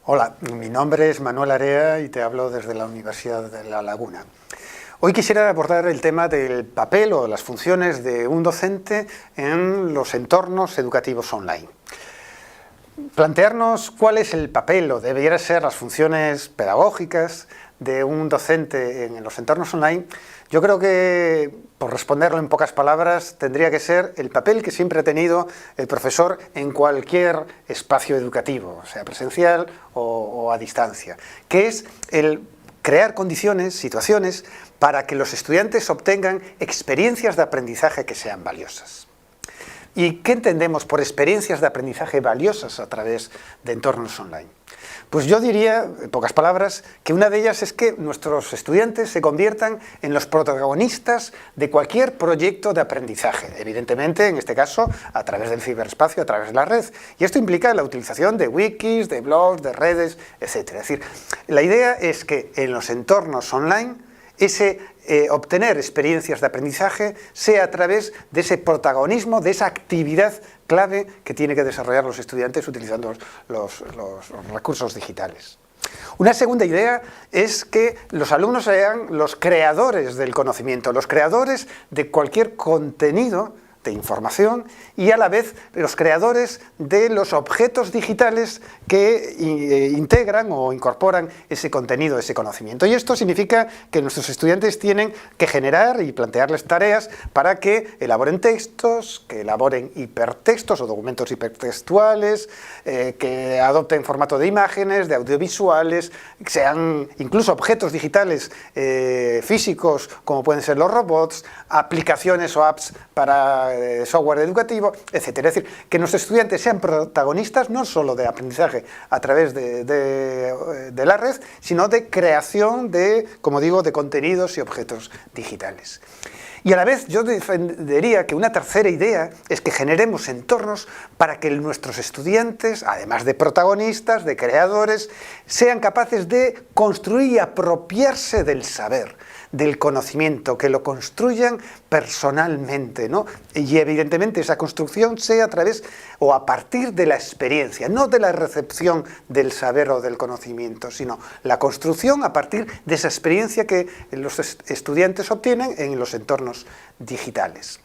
Hola, mi nombre es Manuel Area y te hablo desde la Universidad de La Laguna. Hoy quisiera abordar el tema del papel o las funciones de un docente en los entornos educativos online. Plantearnos cuál es el papel o deberían ser las funciones pedagógicas de un docente en los entornos online, yo creo que, por responderlo en pocas palabras, tendría que ser el papel que siempre ha tenido el profesor en cualquier espacio educativo, sea presencial o a distancia, que es el crear condiciones, situaciones, para que los estudiantes obtengan experiencias de aprendizaje que sean valiosas. ¿Y qué entendemos por experiencias de aprendizaje valiosas a través de entornos online? Pues yo diría, en pocas palabras, que una de ellas es que nuestros estudiantes se conviertan en los protagonistas de cualquier proyecto de aprendizaje, evidentemente, en este caso, a través del ciberespacio, a través de la red. Y esto implica la utilización de wikis, de blogs, de redes, etc. Es decir, la idea es que en los entornos online obtener experiencias de aprendizaje sea a través de ese protagonismo, de esa actividad clave que tienen que desarrollar los estudiantes utilizando los recursos digitales. Una segunda idea es que los alumnos sean los creadores del conocimiento, los creadores de cualquier contenido de información y a la vez los creadores de los objetos digitales que integran o incorporan ese contenido, ese conocimiento. Y esto significa que nuestros estudiantes tienen que generar y plantearles tareas para que elaboren textos, que elaboren hipertextos o documentos hipertextuales, que adopten formato de imágenes, de audiovisuales, que sean incluso objetos digitales físicos como pueden ser los robots, aplicaciones o apps para software educativo, etc. Es decir, que nuestros estudiantes sean protagonistas no solo de aprendizaje a través de la red, sino de creación de, como digo, de contenidos y objetos digitales. Y a la vez yo defendería que una tercera idea es que generemos entornos para que nuestros estudiantes, además de protagonistas, de creadores, sean capaces de construir y apropiarse del saber, del conocimiento, que lo construyan personalmente, ¿no? Y evidentemente esa construcción sea a través o a partir de la experiencia, no de la recepción del saber o del conocimiento, sino la construcción a partir de esa experiencia que los estudiantes obtienen en los entornos digitales.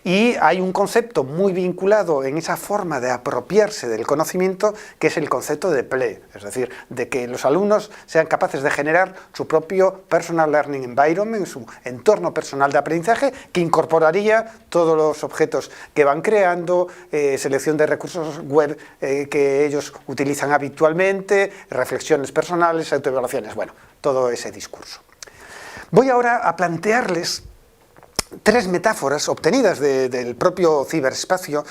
Y hay un concepto muy vinculado en esa forma de apropiarse del conocimiento, que es el concepto de PLE, es decir, de que los alumnos sean capaces de generar su propio Personal Learning Environment, su entorno personal de aprendizaje, que incorporaría todos los objetos que van creando, selección de recursos web que ellos utilizan habitualmente, reflexiones personales, autoevaluaciones, bueno, todo ese discurso. Voy ahora a plantearles tres metáforas obtenidas del propio ciberespacio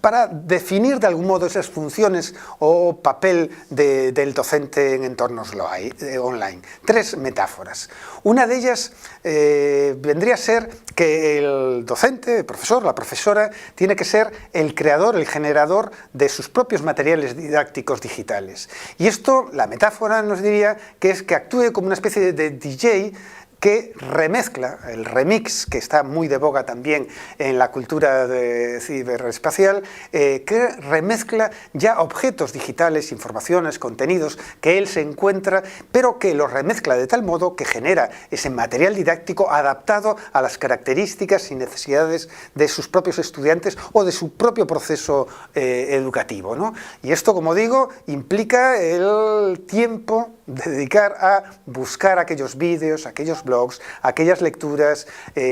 para definir de algún modo esas funciones o papel del docente en entornos online. Tres metáforas. Una de ellas vendría a ser que el docente, el profesor, la profesora, tiene que ser el creador, el generador de sus propios materiales didácticos digitales. Y esto, la metáfora nos diría que es que actúe como una especie de DJ que remezcla, el remix, que está muy de boga también en la cultura ciberespacial, que remezcla ya objetos digitales, informaciones, contenidos que él se encuentra, pero que los remezcla de tal modo que genera ese material didáctico adaptado a las características y necesidades de sus propios estudiantes o de su propio proceso educativo, ¿no? Y esto, como digo, implica el tiempo de dedicar a buscar aquellos vídeos, aquellos blogs, aquellas lecturas,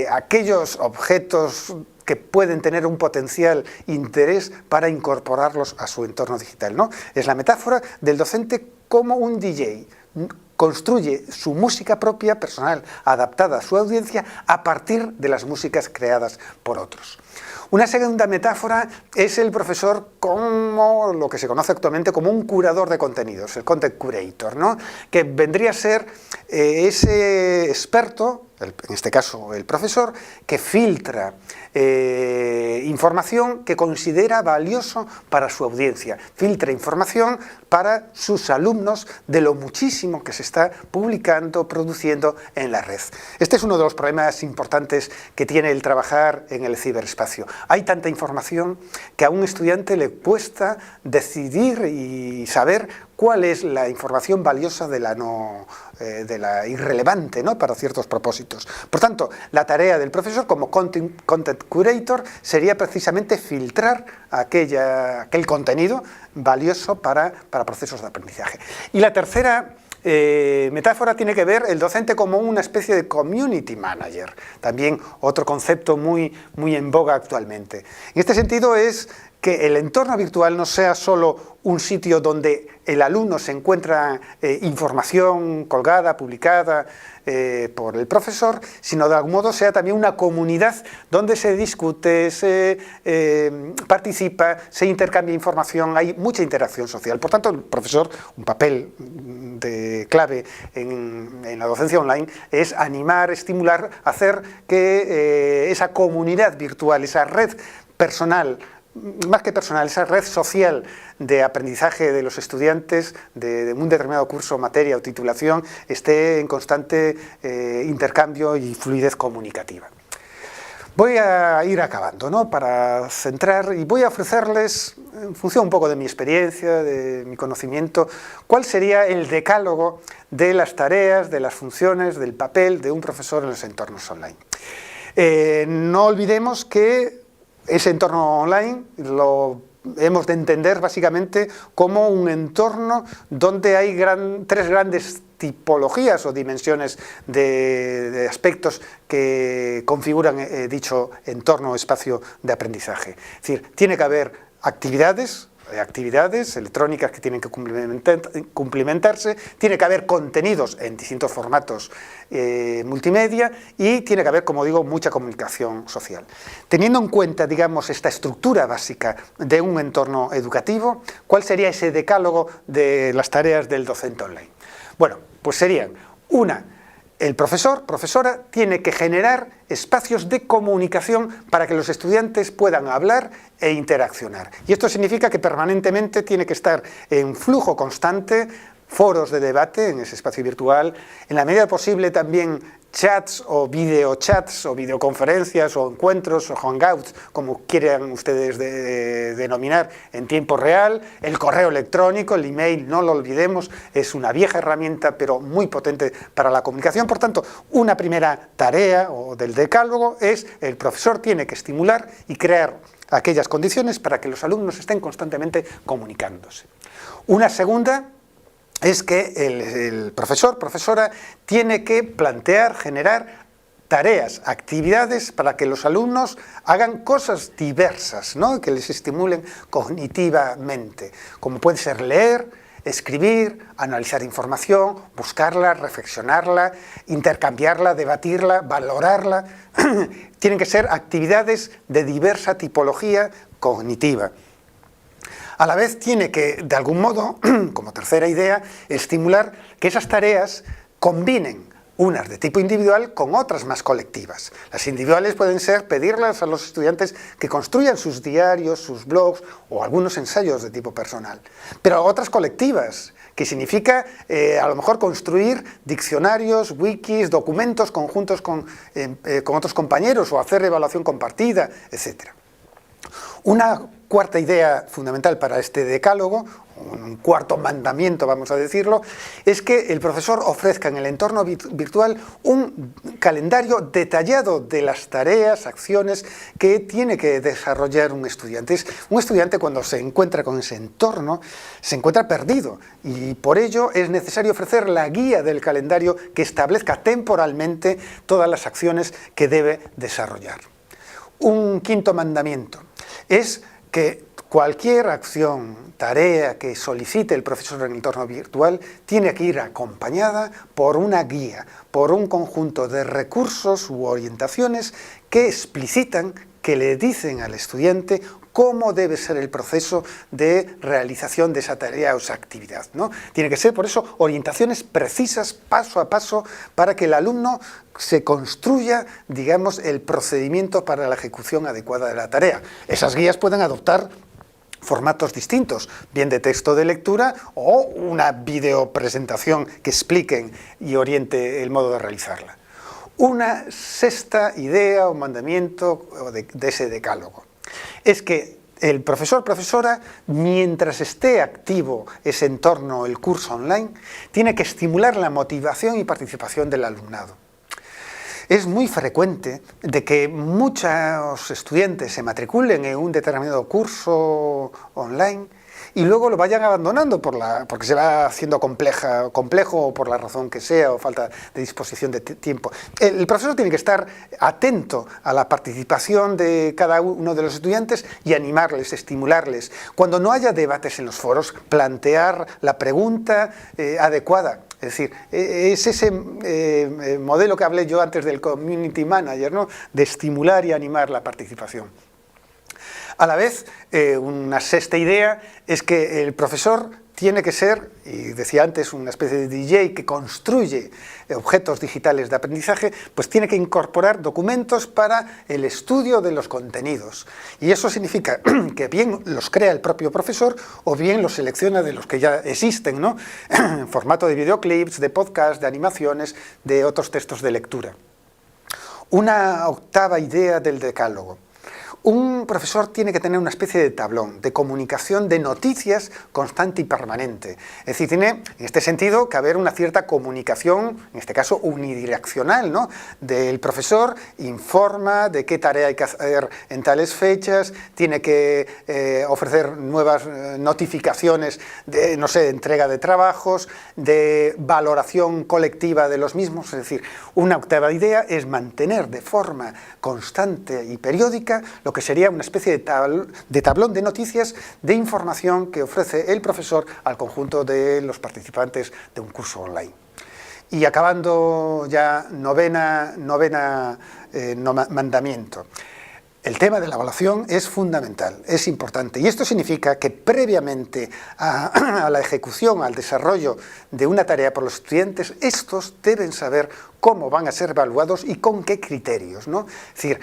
aquellos objetos que pueden tener un potencial interés para incorporarlos a su entorno digital, ¿no? Es la metáfora del docente como un DJ. Construye su música propia, personal, adaptada a su audiencia, a partir de las músicas creadas por otros. Una segunda metáfora es el profesor como lo que se conoce actualmente como un curador de contenidos, el content curator, ¿no? Que vendría a ser ese experto, en este caso el profesor, que filtra información que considera valioso para su audiencia, filtra información para sus alumnos de lo muchísimo que se está publicando, produciendo en la red. Este es uno de los problemas importantes que tiene el trabajar en el ciberespacio. Hay tanta información que a un estudiante le cuesta decidir y saber cuál es la información valiosa de la irrelevante, ¿no?, para ciertos propósitos. Por tanto, la tarea del profesor como content curator sería precisamente filtrar aquel contenido valioso para procesos de aprendizaje. Y la tercera metáfora tiene que ver el docente como una especie de community manager, también otro concepto muy en boga actualmente. En este sentido es que el entorno virtual no sea solo un sitio donde el alumno se encuentra información colgada, publicada por el profesor, sino de algún modo sea también una comunidad donde se discute, se participa, se intercambia información, hay mucha interacción social. Por tanto, el profesor, un papel clave en la docencia online es animar, estimular, hacer que esa comunidad virtual, esa red personal, más que personal, esa red social de aprendizaje de los estudiantes de un determinado curso, materia o titulación esté en constante intercambio y fluidez comunicativa. Voy a ir acabando, ¿no?, para centrar, y voy a ofrecerles, en función un poco de mi experiencia, de mi conocimiento, cuál sería el decálogo de las tareas, de las funciones, del papel de un profesor en los entornos online. No olvidemos que ese entorno online lo hemos de entender básicamente como un entorno donde hay tres grandes tipologías o dimensiones de aspectos que configuran dicho entorno o espacio de aprendizaje. Es decir, tiene que haber actividades electrónicas que tienen que cumplimentarse, tiene que haber contenidos en distintos formatos multimedia y tiene que haber, como digo, mucha comunicación social. Teniendo en cuenta, digamos, esta estructura básica de un entorno educativo, ¿cuál sería ese decálogo de las tareas del docente online? Bueno, pues serían el profesor, profesora, tiene que generar espacios de comunicación para que los estudiantes puedan hablar e interaccionar. Y esto significa que permanentemente tiene que estar en flujo constante, foros de debate en ese espacio virtual, en la medida posible también chats o videochats o videoconferencias o encuentros o hangouts, como quieran ustedes denominar, en tiempo real. El correo electrónico, el email, no lo olvidemos, es una vieja herramienta pero muy potente para la comunicación. Por tanto, una primera tarea o del decálogo es el profesor tiene que estimular y crear aquellas condiciones para que los alumnos estén constantemente comunicándose. Una segunda es que el profesor, profesora, tiene que plantear, generar tareas, actividades para que los alumnos hagan cosas diversas, ¿no?, que les estimulen cognitivamente, como puede ser leer, escribir, analizar información, buscarla, reflexionarla, intercambiarla, debatirla, valorarla. Tienen que ser actividades de diversa tipología cognitiva. A la vez tiene que, de algún modo, como tercera idea, estimular que esas tareas combinen unas de tipo individual con otras más colectivas. Las individuales pueden ser pedirles a los estudiantes que construyan sus diarios, sus blogs o algunos ensayos de tipo personal. Pero otras colectivas, que significa a lo mejor construir diccionarios, wikis, documentos conjuntos con otros compañeros o hacer evaluación compartida, etc. Una cuarta idea fundamental para este decálogo, un cuarto mandamiento, vamos a decirlo, es que el profesor ofrezca en el entorno virtual un calendario detallado de las tareas, acciones que tiene que desarrollar un estudiante. Un estudiante, cuando se encuentra con ese entorno, se encuentra perdido, y por ello es necesario ofrecer la guía del calendario que establezca temporalmente todas las acciones que debe desarrollar. Un quinto mandamiento es que cualquier acción, tarea que solicite el profesor en el entorno virtual tiene que ir acompañada por una guía, por un conjunto de recursos u orientaciones que explicitan, que le dicen al estudiante cómo debe ser el proceso de realización de esa tarea o esa actividad, ¿no? Tiene que ser, por eso, orientaciones precisas, paso a paso, para que el alumno se construya, digamos, el procedimiento para la ejecución adecuada de la tarea. Esas guías pueden adoptar formatos distintos, bien de texto de lectura o una videopresentación que expliquen y oriente el modo de realizarla. Una sexta idea o mandamiento de ese decálogo es que el profesor, profesora, mientras esté activo ese entorno, el curso online, tiene que estimular la motivación y participación del alumnado. Es muy frecuente de que muchos estudiantes se matriculen en un determinado curso online y luego lo vayan abandonando porque se va haciendo complejo o por la razón que sea, o falta de disposición de tiempo. El profesor tiene que estar atento a la participación de cada uno de los estudiantes y animarles, estimularles. Cuando no haya debates en los foros, plantear la pregunta adecuada. Es decir, es ese modelo que hablé yo antes del community manager, ¿no? De estimular y animar la participación. A la vez, una sexta idea es que el profesor tiene que ser, y decía antes, una especie de DJ que construye objetos digitales de aprendizaje, pues tiene que incorporar documentos para el estudio de los contenidos. Y eso significa que bien los crea el propio profesor o bien los selecciona de los que ya existen, ¿no? En formato de videoclips, de podcast, de animaciones, de otros textos de lectura. Una octava idea del decálogo. Un profesor tiene que tener una especie de tablón de comunicación de noticias constante y permanente. Es decir, tiene en este sentido que haber una cierta comunicación, en este caso unidireccional, ¿no? Del profesor informa de qué tarea hay que hacer en tales fechas, tiene que ofrecer nuevas notificaciones de, no sé, entrega de trabajos, de valoración colectiva de los mismos. Es decir, una octava idea es mantener de forma constante y periódica lo que sería una especie de tablón de noticias, de información que ofrece el profesor al conjunto de los participantes de un curso online. Y acabando ya novena mandamiento. El tema de la evaluación es fundamental, es importante, y esto significa que previamente a la ejecución, al desarrollo de una tarea por los estudiantes, estos deben saber cómo van a ser evaluados y con qué criterios, ¿no? Es decir,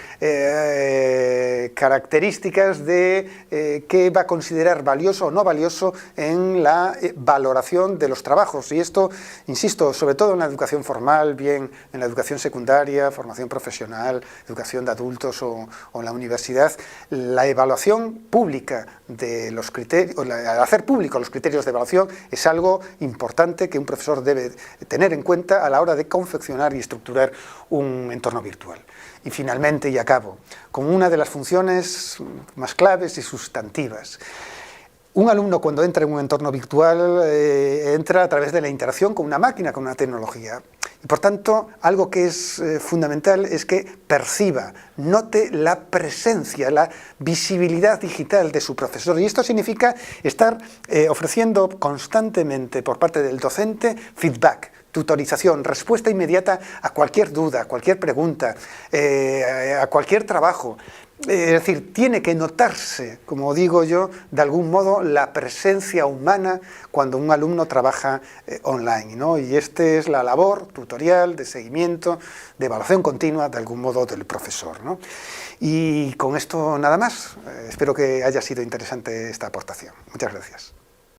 características de qué va a considerar valioso o no valioso en la valoración de los trabajos. Y esto, insisto, sobre todo en la educación formal, bien en la educación secundaria, formación profesional, educación de adultos o en la universidad, la evaluación pública de los criterios, al hacer públicos los criterios de evaluación, es algo importante que un profesor debe tener en cuenta a la hora de confeccionar y estructurar un entorno virtual. Y finalmente, y acabo, con una de las funciones más claves y sustantivas. Un alumno, cuando entra en un entorno virtual, entra a través de la interacción con una máquina, con una tecnología. Y por tanto, algo que es fundamental es que perciba, note la presencia, la visibilidad digital de su profesor. Y esto significa estar ofreciendo constantemente por parte del docente feedback, tutorización, respuesta inmediata a cualquier duda, a cualquier pregunta, a cualquier trabajo. Es decir, tiene que notarse, como digo yo, de algún modo la presencia humana cuando un alumno trabaja online, ¿no? Y esta es la labor tutorial, de seguimiento, de evaluación continua, de algún modo, del profesor, ¿no? Y con esto nada más. Espero que haya sido interesante esta aportación. Muchas gracias.